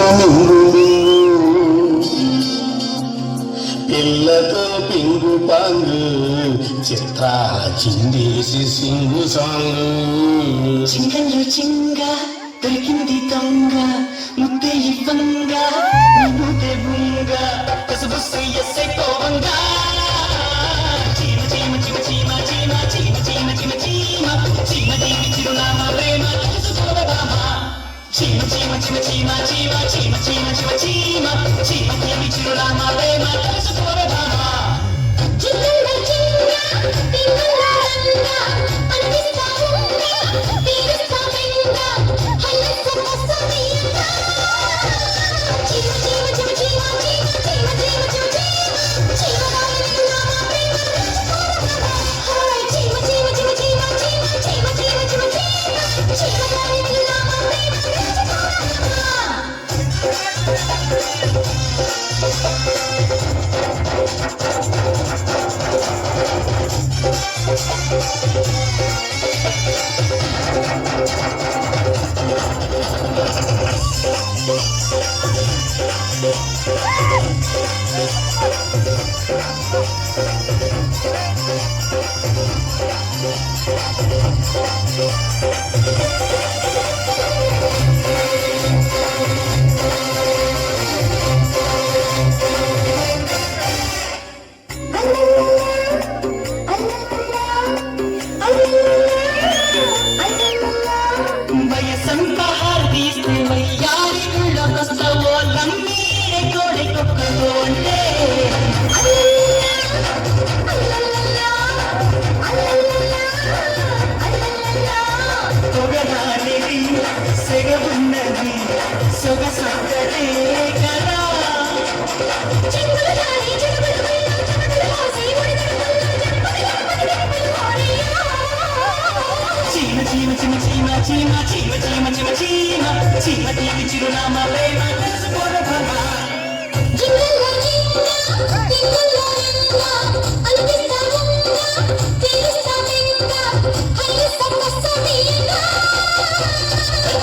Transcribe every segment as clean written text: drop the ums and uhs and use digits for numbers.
మింగు పిల్లతో పింగు పాంగు చిత్ర చిందేసి సింగు సాంగు చింగంలో చింగ దొరికింది దొంగ ముద్దే ఇవ్వంగ ముద్దే బుంగ కసబుస్సు ఎస్సై పోవంగ చీమ చీమ చీమ చీమ చీమ చీమ చీమ చీమ చీమ చీమ దీవి చిరునామా ప్రేమ తెలుసుకోవదామా చీమ చీమ చీమ చీమ చీమ చీమ చీమ చీమ చీమ చీమ దీవి చిరునామా ప్రేమ తెలుసుకోవదామా చింగంలో చింగ పింగుల రంగ అందిస్తా ఉంగ తీరుస్తా వెంగ హల్లస కసమియంగ చీమ చీమ చీమ చీమ చీమ చీమ చీమ చీమ చీమ చీమ దాని నామా ప్రేమ తెలుసుకోవదామా హాయ్ చీమ చీమ చీమ చీమ చీమ చీమ చీమ చీమ చీమ చీమ దాని నామా ప్రేమ తెలుసుకోవదామా వయసంతా హార్దీస్తే వయ్యారి గుళ్ళకొస్తావో లమ్మీరే కోడి కొక్కదో అంటే పొగరానిది సెగవున్నది సొగసొక్కటే కదా చీమ చీమ చీమ చీమ చీమ చీమ చీమ చీమ చీమ చీమ దీవి చిరునామా ప్రేమ తెలుసుకోవదామా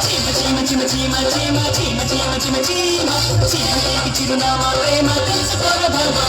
చీమ చీమ చీమ చీమ చీమ చీమ చీమ చీమ చీమ చీమ దీవి చిరునామా ప్రేమ తెలుసుకోవదామా